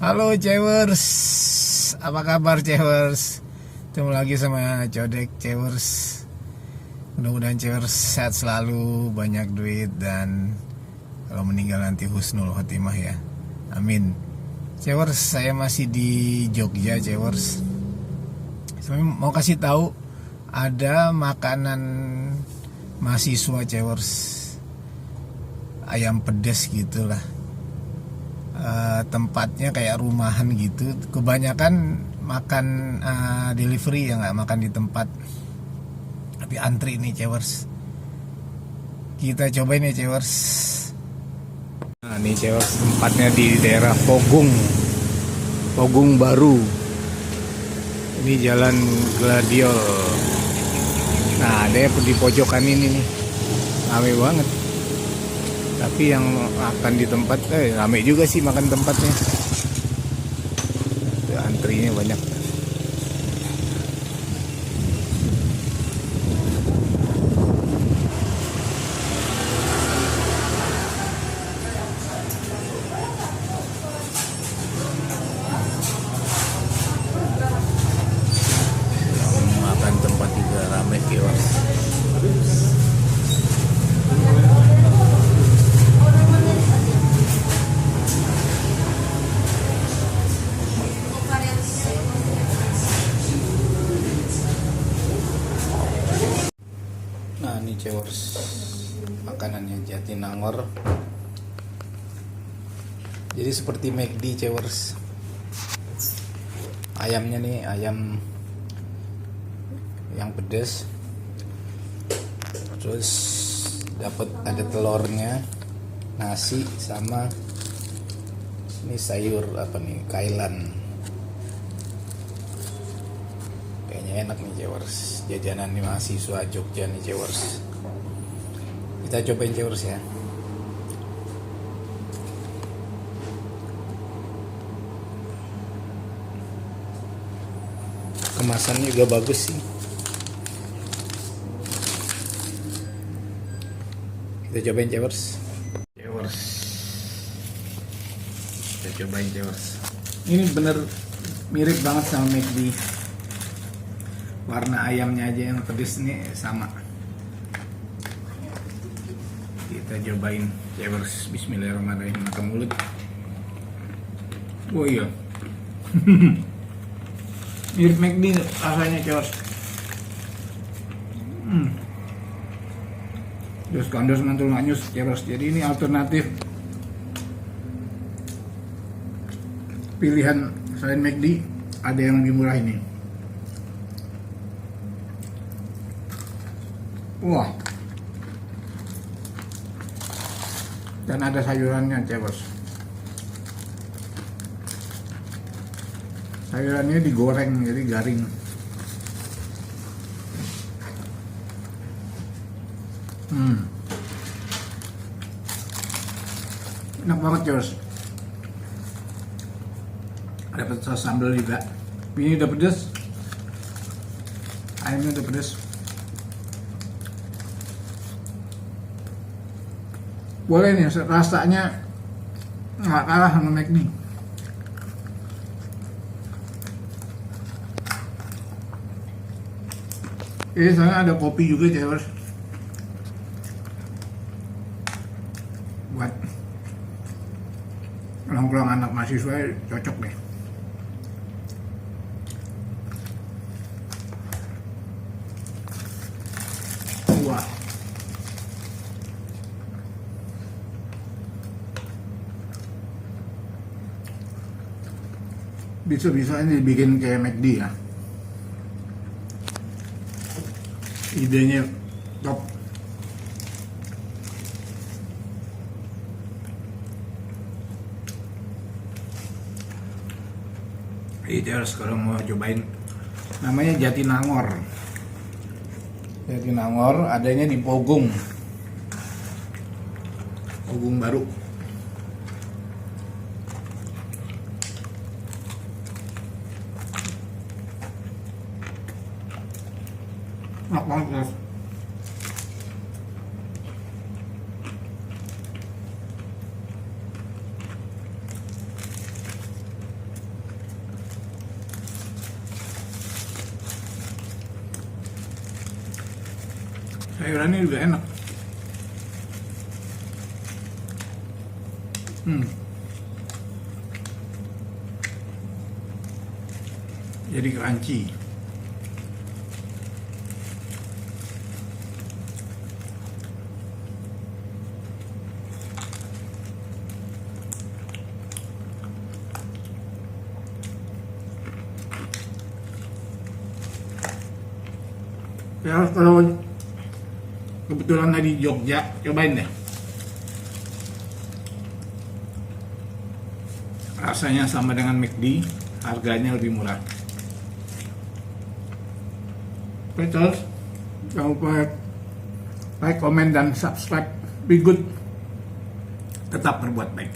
Halo Cewers, apa kabar Cewers? Ketemu lagi sama Codek Cewers. Mudah-mudahan Cewers sehat selalu, banyak duit, dan kalau meninggal nanti husnul khotimah ya. Amin. Cewers, saya masih di Jogja Cewers. Saya mau kasih tahu ada makanan mahasiswa Cewers, ayam pedas gitulah. Tempatnya kayak rumahan gitu, kebanyakan makan delivery ya, nggak makan di tempat, tapi antri nih Cewers. Kita cobain ya Cewers. Nah nih Cewers, tempatnya di daerah Pogung Baru. Ini jalan Gladiol. Nah ada di pojokan ini nih, rame banget. Tapi yang makan di tempat rame juga sih makan tempatnya. Antrinya banyak. Yang makan tempat juga rame Cewers. Nah ini Cewers, makanannya Jatinangor. Jadi seperti McD Cewers. Ayamnya nih ayam yang pedas. Terus dapat ada telurnya, nasi, sama ini sayur apa nih, kailan. Kayaknya enak nih Cewers, jajanan nih mahasiswa Jogja nih Cewers. Kita cobain Cewers ya. Kemasannya juga bagus sih. Kita cobain Cewers. Kita cobain Cewers. Ini bener mirip banget sama McD. Warna ayamnya aja yang pedes nih sama. Kita cobain Cewers. Bismillahirrahmanirrahim. Makan mulut. Oh iya. Mirip McD rasanya Cewers. Terus kandos mantul manyus Cewers. Jadi ini alternatif pilihan selain McD, ada yang lebih murah ini. Wah. Dan ada sayurannya Cewers. Sayurannya digoreng jadi garing. Enak banget Cewers. Dapat saus sambal juga. Ini udah pedas. Ayamnya udah pedas. Boleh nih, rasanya nggak kalah sama McD. Ini sana ada kopi juga Cewers. Buat nongkrong anak mahasiswa cocok deh. Wah. Bisa-bisa ini dibikin kayak McD ya. Idenya top. Ini harus kalau mau cobain, namanya Jatinangor. Jatinangor adanya di Pogung Baru. Enak banget guys. Sayurannya juga enak. Jadi crunchy. Ya kalau kebetulan tadi Jogja, cobain deh. Rasanya sama dengan McD, harganya lebih murah. Oke, terus jangan lupa like, comment, dan subscribe. Be good, tetap berbuat baik.